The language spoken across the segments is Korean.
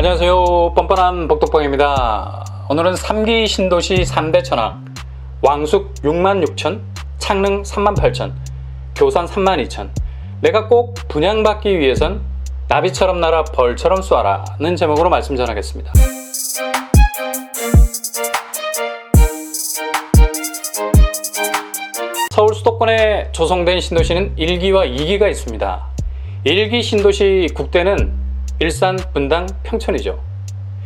안녕하세요. 뻔뻔한 복덕방입니다. 오늘은 3기 신도시 3대 천왕, 왕숙 66,000, 창릉 38,000, 교산 32,000. 내가 꼭 분양받기 위해선 나비처럼 날아 벌처럼 쏘아라는 제목으로 말씀 전하겠습니다. 서울 수도권에 조성된 신도시는 1기와 2기가 있습니다. 1기 신도시 국대는 일산, 분당, 평촌이죠.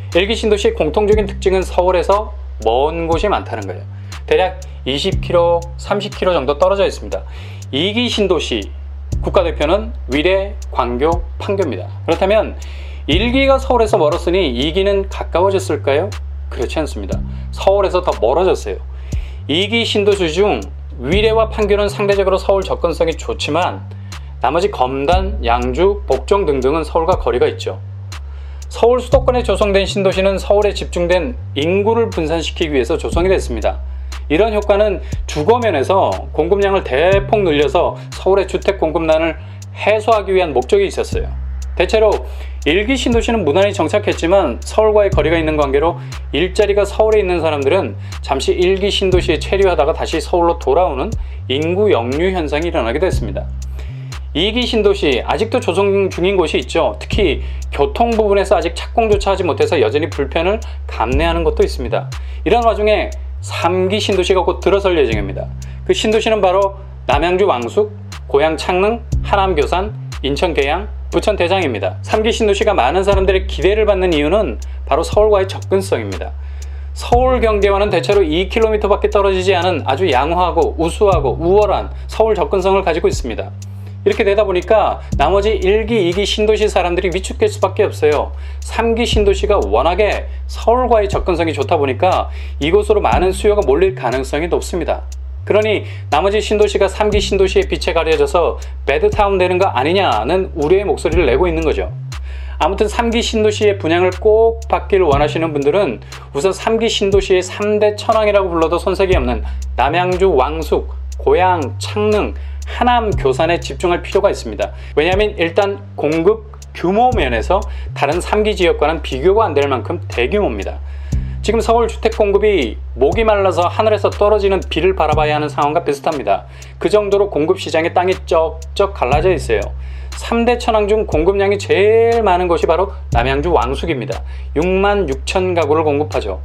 1기 신도시의 공통적인 특징은 서울에서 먼 곳이 많다는 거예요. 대략 20km, 30km 정도 떨어져 있습니다. 2기 신도시 국가대표는 위례, 광교, 판교입니다. 그렇다면 1기가 서울에서 멀었으니 2기는 가까워졌을까요? 그렇지 않습니다. 서울에서 더 멀어졌어요. 2기 신도시 중 위례와 판교는 상대적으로 서울 접근성이 좋지만 나머지 검단, 양주, 복정 등등은 서울과 거리가 있죠. 서울 수도권에 조성된 신도시는 서울에 집중된 인구를 분산시키기 위해서 조성이 됐습니다. 이런 효과는 주거면에서 공급량을 대폭 늘려서 서울의 주택 공급난을 해소하기 위한 목적이 있었어요. 대체로 1기 신도시는 무난히 정착했지만 서울과의 거리가 있는 관계로 일자리가 서울에 있는 사람들은 잠시 1기 신도시에 체류하다가 다시 서울로 돌아오는 인구 역류 현상이 일어나게 됐습니다. 2기 신도시 아직도 조성 중인 곳이 있죠. 특히 교통 부분에서 아직 착공조차 하지 못해서 여전히 불편을 감내하는 곳도 있습니다. 이런 와중에 3기 신도시가 곧 들어설 예정입니다. 그 신도시는 바로 남양주 왕숙, 고양 창릉, 하남 교산, 인천 계양, 부천 대장입니다. 3기 신도시가 많은 사람들의 기대를 받는 이유는 바로 서울과의 접근성입니다. 서울 경계와는 대체로 2km 밖에 떨어지지 않은 아주 양호하고 우수하고 우월한 서울 접근성을 가지고 있습니다. 이렇게 되다 보니까 나머지 1기, 2기 신도시 사람들이 위축될 수밖에 없어요. 3기 신도시가 워낙에 서울과의 접근성이 좋다 보니까 이곳으로 많은 수요가 몰릴 가능성이 높습니다. 그러니 나머지 신도시가 3기 신도시의 빛에 가려져서 배드타운 되는 거 아니냐는 우려의 목소리를 내고 있는 거죠. 아무튼 3기 신도시의 분양을 꼭 받기를 원하시는 분들은 우선 3기 신도시의 3대 천왕이라고 불러도 손색이 없는 남양주, 왕숙, 고양, 창릉, 하남, 교산에 집중할 필요가 있습니다. 왜냐하면 일단 공급 규모 면에서 다른 3기 지역과는 비교가 안 될 만큼 대규모입니다. 지금 서울 주택 공급이 목이 말라서 하늘에서 떨어지는 비를 바라봐야 하는 상황과 비슷합니다. 그 정도로 공급 시장에 땅이 쩍쩍 갈라져 있어요. 3대 천왕 중 공급량이 제일 많은 곳이 바로 남양주 왕숙입니다. 66,000 가구를 공급하죠.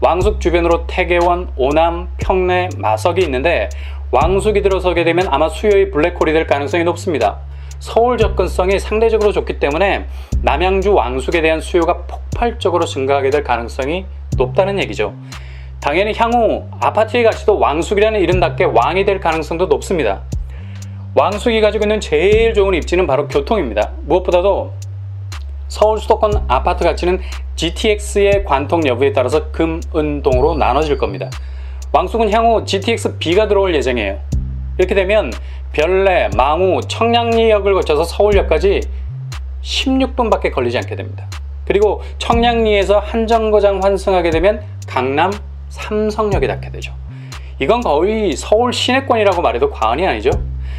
왕숙 주변으로 태계원, 오남, 평내, 마석이 있는데 왕숙이 들어서게 되면 아마 수요의 블랙홀이 될 가능성이 높습니다. 서울 접근성이 상대적으로 좋기 때문에 남양주 왕숙에 대한 수요가 폭발적으로 증가하게 될 가능성이 높다는 얘기죠. 당연히 향후 아파트의 가치도 왕숙이라는 이름답게 왕이 될 가능성도 높습니다. 왕숙이 가지고 있는 제일 좋은 입지는 바로 교통입니다. 무엇보다도 서울 수도권 아파트 가치는 GTX의 관통 여부에 따라서 금, 은, 동으로 나눠질 겁니다. 왕숙은 향후 GTX-B가 들어올 예정이에요. 이렇게 되면 별내, 망우, 청량리역을 거쳐서 서울역까지 16분밖에 걸리지 않게 됩니다. 그리고 청량리에서 한정거장 환승하게 되면 강남, 삼성역에 닿게 되죠. 이건 거의 서울 시내권이라고 말해도 과언이 아니죠.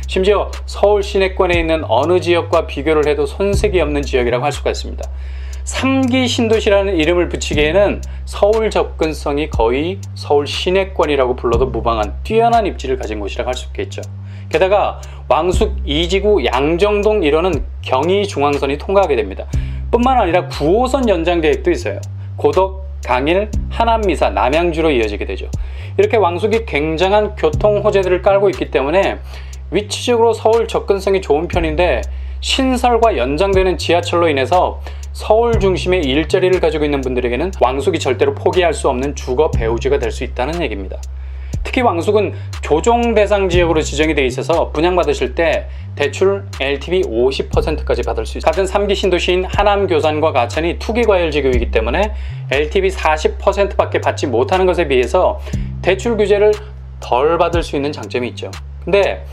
심지어 서울 시내권에 있는 어느 지역과 비교를 해도 손색이 없는 지역이라고 할 수가 있습니다. 3기 신도시라는 이름을 붙이기에는 서울 접근성이 거의 서울 시내권이라고 불러도 무방한 뛰어난 입지를 가진 곳이라고 할 수 있겠죠. 게다가 왕숙 2지구 양정동 일원은 경의 중앙선이 통과하게 됩니다. 뿐만 아니라 9호선 연장 계획도 있어요. 고덕, 강일, 하남, 미사, 남양주로 이어지게 되죠. 이렇게 왕숙이 굉장한 교통 호재들을 깔고 있기 때문에 위치적으로 서울 접근성이 좋은 편인데 신설과 연장되는 지하철로 인해서 서울 중심의 일자리를 가지고 있는 분들에게는 왕숙이 절대로 포기할 수 없는 주거 배후지가 될 수 있다는 얘기입니다. 특히 왕숙은 조정 대상 지역으로 지정이 되어 있어서 분양받으실 때 대출 LTV 50%까지 받을 수 있습니다. 같은 3기 신도시인 하남, 교산과 가천이 투기 과열 지구이기 때문에 LTV 40%밖에 받지 못하는 것에 비해서 대출 규제를 덜 받을 수 있는 장점이 있죠. 근데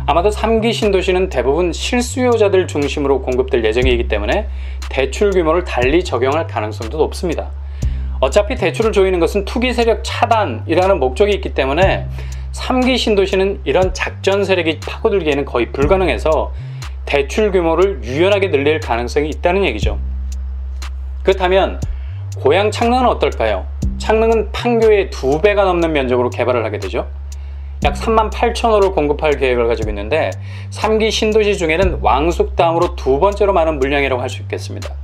아마도 3기 신도시는 대부분 실수요자들 중심으로 공급될 예정이기 때문에 대출 규모를 달리 적용할 가능성도 높습니다. 어차피 대출을 조이는 것은 투기 세력 차단이라는 목적이 있기 때문에 3기 신도시는 이런 작전 세력이 파고들기에는 거의 불가능해서 대출 규모를 유연하게 늘릴 가능성이 있다는 얘기죠. 그렇다면 고향 창릉은 어떨까요? 창릉은 판교의 2배가 넘는 면적으로 개발을 하게 되죠. 약 38,000호를 공급할 계획을 가지고 있는데 3기 신도시 중에는 왕숙 다음으로 2번째로 많은 물량이라고 할 수 있겠습니다.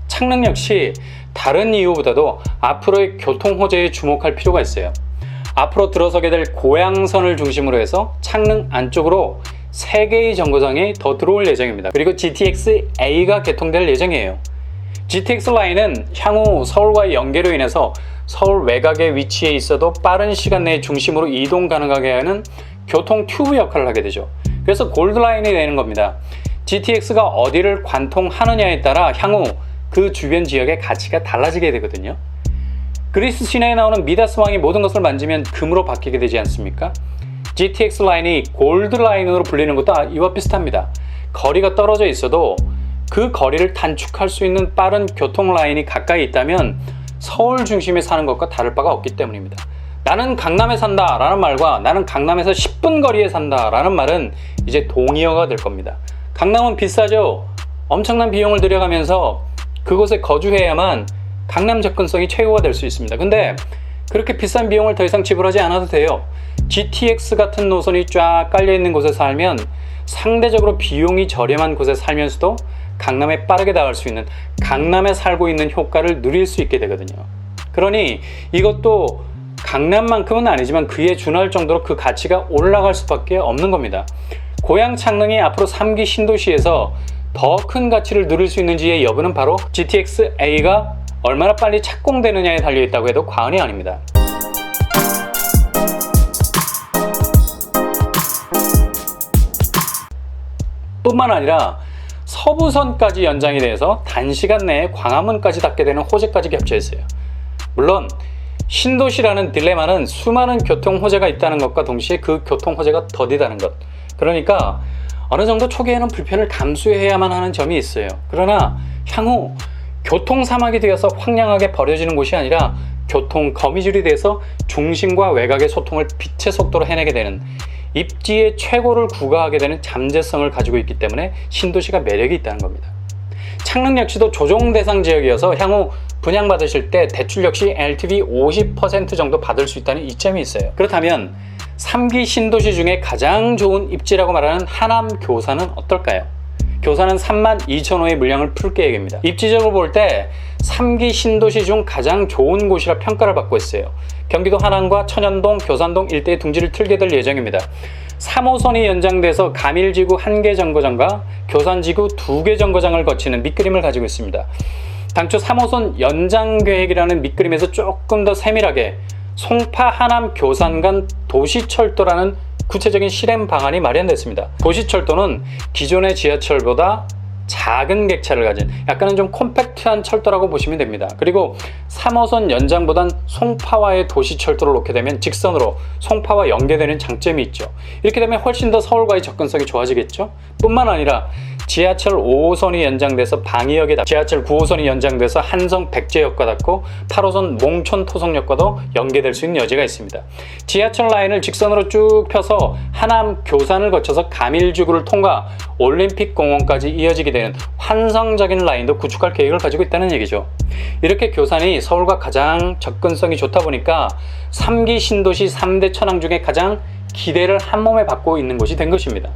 창릉 역시 다른 이유보다도 앞으로의 교통 호재에 주목할 필요가 있어요. 앞으로 들어서게 될 고양선을 중심으로 해서 창릉 안쪽으로 3개의 정거장이 더 들어올 예정입니다. 그리고 GTX-A가 개통될 예정이에요. GTX 라인은 향후 서울과의 연계로 인해서 서울 외곽에 위치해 있어도 빠른 시간 내에 중심으로 이동 가능하게 하는 교통 튜브 역할을 하게 되죠. 그래서 골드 라인이 되는 겁니다. GTX가 어디를 관통하느냐에 따라 향후 그 주변 지역의 가치가 달라지게 되거든요. 그리스 신화에 나오는 미다스 왕이 모든 것을 만지면 금으로 바뀌게 되지 않습니까? GTX 라인이 골드 라인으로 불리는 것도 이와 비슷합니다. 거리가 떨어져 있어도 그 거리를 단축할 수 있는 빠른 교통 라인이 가까이 있다면 서울 중심에 사는 것과 다를 바가 없기 때문입니다. 나는 강남에 산다 라는 말과 나는 강남에서 10분 거리에 산다 라는 말은 이제 동의어가 될 겁니다. 강남은 비싸죠. 엄청난 비용을 들여가면서 그곳에 거주해야만 강남 접근성이 최고가 될 수 있습니다. 근데 그렇게 비싼 비용을 더 이상 지불하지 않아도 돼요. GTX 같은 노선이 쫙 깔려있는 곳에 살면 상대적으로 비용이 저렴한 곳에 살면서도 강남에 빠르게 닿을 수 있는, 강남에 살고 있는 효과를 누릴 수 있게 되거든요. 그러니 이것도 강남만큼은 아니지만 그에 준할 정도로 그 가치가 올라갈 수밖에 없는 겁니다. 고향 창릉이 앞으로 3기 신도시에서 더 큰 가치를 누릴 수 있는지의 여부는 바로 GTX-A가 얼마나 빨리 착공되느냐에 달려있다고 해도 과언이 아닙니다. 뿐만 아니라 서부선까지 연장이 돼서 단시간 내에 광화문까지 닿게 되는 호재까지 겹쳐 있어요. 물론 신도시라는 딜레마는 수많은 교통 호재가 있다는 것과 동시에 그 교통 호재가 더디다는 것. 그러니까 어느 정도 초기에는 불편을 감수해야만 하는 점이 있어요. 그러나 향후 교통 사막이 되어서 황량하게 버려지는 곳이 아니라 교통 거미줄이 돼서 중심과 외곽의 소통을 빛의 속도로 해내게 되는, 입지의 최고를 구가하게 되는 잠재성을 가지고 있기 때문에 신도시가 매력이 있다는 겁니다. 창릉 역시도 조정 대상 지역이어서 향후 분양받으실 때 대출 역시 LTV 50% 정도 받을 수 있다는 이점이 있어요. 그렇다면 3기 신도시 중에 가장 좋은 입지라고 말하는 하남 교사는 어떨까요? 교사는 32,000호의 물량을 풀 계획입니다. 입지적으로 볼 때 3기 신도시 중 가장 좋은 곳이라 평가를 받고 있어요. 경기도 하남과 천연동, 교산동 일대에 둥지를 틀게 될 예정입니다. 3호선이 연장돼서 가밀지구 1개 정거장과 교산지구 2개 정거장을 거치는 밑그림을 가지고 있습니다. 당초 3호선 연장 계획이라는 밑그림에서 조금 더 세밀하게 송파, 하남, 교산 간 도시철도라는 구체적인 실행 방안이 마련됐습니다. 도시철도는 기존의 지하철보다 작은 객차를 가진 약간은 좀 콤팩트한 철도라고 보시면 됩니다. 그리고 3호선 연장보단 송파와의 도시철도를 놓게 되면 직선으로 송파와 연계되는 장점이 있죠. 이렇게 되면 훨씬 더 서울과의 접근성이 좋아지겠죠. 뿐만 아니라 지하철 5호선이 연장돼서 방위역에 닿고 지하철 9호선이 연장돼서 한성 백제역과 닿고 8호선 몽촌 토성역과도 연계될 수 있는 여지가 있습니다. 지하철 라인을 직선으로 쭉 펴서 하남 교산을 거쳐서 가밀지구를 통과 올림픽공원까지 이어지게 되는 환상적인 라인도 구축할 계획을 가지고 있다는 얘기죠. 이렇게 교산이 서울과 가장 접근성이 좋다 보니까 3기 신도시 3대 천왕 중에 가장 기대를 한몸에 받고 있는 곳이 된 것입니다.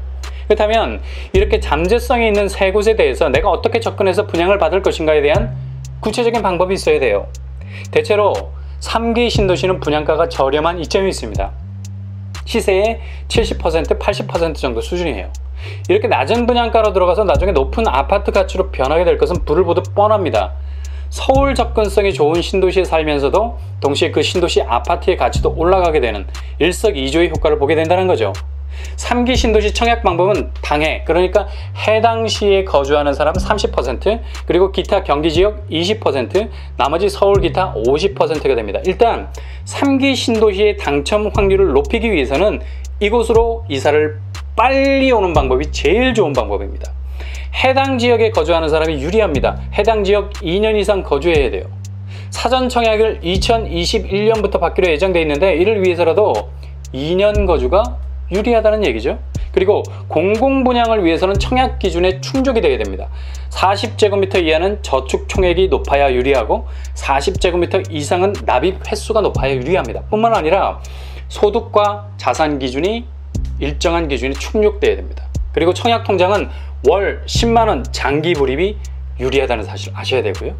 그렇다면 이렇게 잠재성이 있는 세 곳에 대해서 내가 어떻게 접근해서 분양을 받을 것인가에 대한 구체적인 방법이 있어야 돼요. 대체로 3기 신도시는 분양가가 저렴한 이점이 있습니다. 시세의 70%, 80% 정도 수준이에요. 이렇게 낮은 분양가로 들어가서 나중에 높은 아파트 가치로 변하게 될 것은 불을 보듯 뻔합니다. 서울 접근성이 좋은 신도시에 살면서도 동시에 그 신도시 아파트의 가치도 올라가게 되는 일석이조의 효과를 보게 된다는 거죠. 3기 신도시 청약 방법은 당해, 그러니까 해당 시에 거주하는 사람 30%, 그리고 기타 경기지역 20%, 나머지 서울 기타 50%가 됩니다. 일단 3기 신도시의 당첨 확률을 높이기 위해서는 이곳으로 이사를 빨리 오는 방법이 제일 좋은 방법입니다. 해당 지역에 거주하는 사람이 유리합니다. 해당 지역 2년 이상 거주해야 돼요. 사전 청약을 2021년부터 받기로 예정되어 있는데 이를 위해서라도 2년 거주가 유리하다는 얘기죠. 그리고 공공분양을 위해서는 청약 기준에 충족이 되어야 됩니다. 40제곱미터 이하는 저축 총액이 높아야 유리하고 40제곱미터 이상은 납입 횟수가 높아야 유리합니다. 뿐만 아니라 소득과 자산 기준이 일정한 기준이 충족되어야 됩니다. 그리고 청약 통장은 월 10만원 장기 불입이 유리하다는 사실을 아셔야 되고요.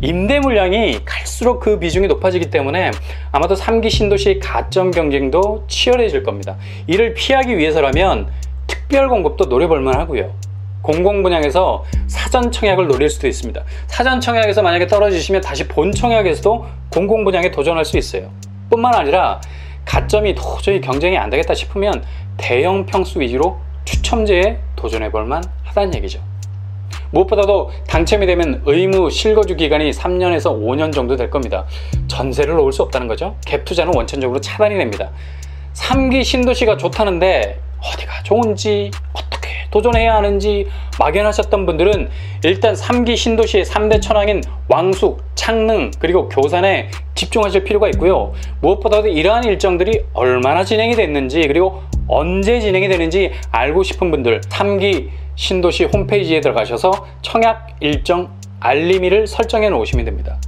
임대 물량이 갈수록 그 비중이 높아지기 때문에 아마도 3기 신도시의 가점 경쟁도 치열해질 겁니다. 이를 피하기 위해서라면 특별 공급도 노려볼 만하고요. 공공분양에서 사전 청약을 노릴 수도 있습니다. 사전 청약에서 만약에 떨어지시면 다시 본 청약에서도 공공분양에 도전할 수 있어요. 뿐만 아니라 가점이 도저히 경쟁이 안 되겠다 싶으면 대형 평수 위주로 추첨제에 도전해 볼 만하다는 얘기죠. 무엇보다도 당첨이 되면 의무 실거주 기간이 3년에서 5년 정도 될 겁니다. 전세를 놓을 수 없다는 거죠. 갭 투자는 원천적으로 차단이 됩니다. 3기 신도시가 좋다는데 어디가 좋은지 어떻게 도전해야 하는지 막연하셨던 분들은 일단 3기 신도시의 3대 천왕인 왕숙, 창릉 그리고 교산에 집중하실 필요가 있고요. 무엇보다도 이러한 일정들이 얼마나 진행이 됐는지 그리고 언제 진행이 되는지 알고 싶은 분들 3기 신도시 홈페이지에 들어가셔서 청약 일정 알림이를 설정해 놓으시면 됩니다.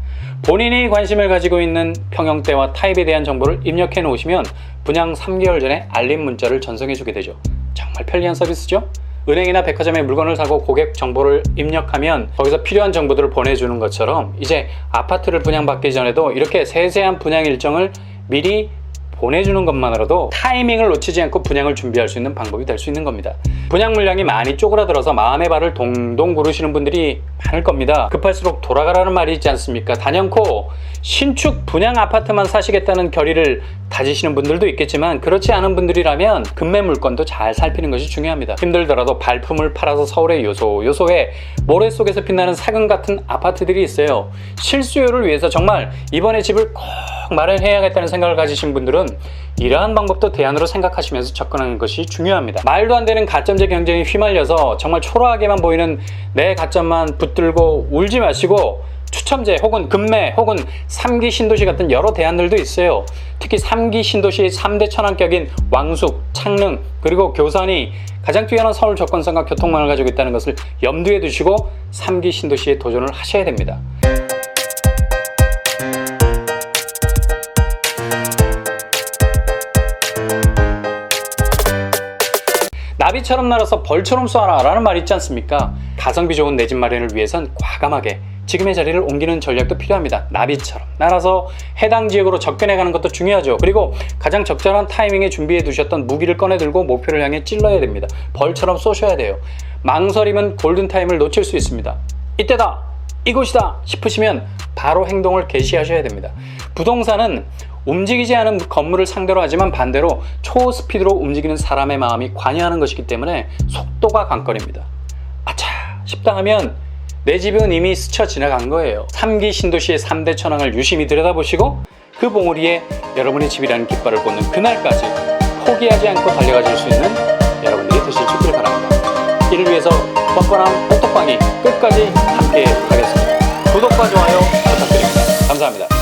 본인이 관심을 가지고 있는 평형대와 타입에 대한 정보를 입력해 놓으시면 분양 3개월 전에 알림 문자를 전송해 주게 되죠. 정말 편리한 서비스죠. 은행이나 백화점에 물건을 사고 고객 정보를 입력하면 거기서 필요한 정보들을 보내주는 것처럼 이제 아파트를 분양받기 전에도 이렇게 세세한 분양 일정을 미리 보내주는 것만으로도 타이밍을 놓치지 않고 분양을 준비할 수 있는 방법이 될 수 있는 겁니다. 분양 물량이 많이 쪼그라들어서 마음의 발을 동동 구르시는 분들이 많을 겁니다. 급할수록 돌아가라는 말이 있지 않습니까? 단연코 신축 분양 아파트만 사시겠다는 결의를 다지시는 분들도 있겠지만 그렇지 않은 분들이라면 급매 물건도 잘 살피는 것이 중요합니다. 힘들더라도 발품을 팔아서 서울의 요소에 모래 속에서 빛나는 사금 같은 아파트들이 있어요. 실수요를 위해서 정말 이번에 집을 꼭 마련해야겠다는 생각을 가지신 분들은 이러한 방법도 대안으로 생각하시면서 접근하는 것이 중요합니다. 말도 안 되는 가점제 경쟁에 휘말려서 정말 초라하게만 보이는 내 가점만 붙들고 울지 마시고 추첨제 혹은 급매 혹은 3기 신도시 같은 여러 대안들도 있어요. 특히 3기 신도시의 3대 천왕격인 왕숙, 창릉 그리고 교산이 가장 뛰어난 서울 접근성과 교통망을 가지고 있다는 것을 염두에 두시고 3기 신도시에 도전을 하셔야 됩니다. 나비처럼 날아서 벌처럼 쏘아라 라는 말이 있지 않습니까? 가성비 좋은 내 집 마련을 위해선 과감하게 지금의 자리를 옮기는 전략도 필요합니다. 나비처럼 날아서 해당 지역으로 접근해가는 것도 중요하죠. 그리고 가장 적절한 타이밍에 준비해 두셨던 무기를 꺼내 들고 목표를 향해 찔러야 됩니다. 벌처럼 쏘셔야 돼요. 망설이면 골든타임을 놓칠 수 있습니다. 이때다! 이곳이다! 싶으시면 바로 행동을 개시하셔야 됩니다. 부동산은 움직이지 않은 건물을 상대로 하지만 반대로 초스피드로 움직이는 사람의 마음이 관여하는 것이기 때문에 속도가 관건입니다. 아차 싶다 하면 내 집은 이미 스쳐 지나간 거예요. 3기 신도시의 3대 천왕을 유심히 들여다보시고 그 봉우리에 여러분의 집이라는 깃발을 꽂는 그날까지 포기하지 않고 달려가실 수 있는 여러분들이 되실 수 있기를 바랍니다. 이를 위해서 뻔뻔함 톡톡방이 끝까지 함께 하겠습니다. 구독과 좋아요 부탁드립니다. 감사합니다.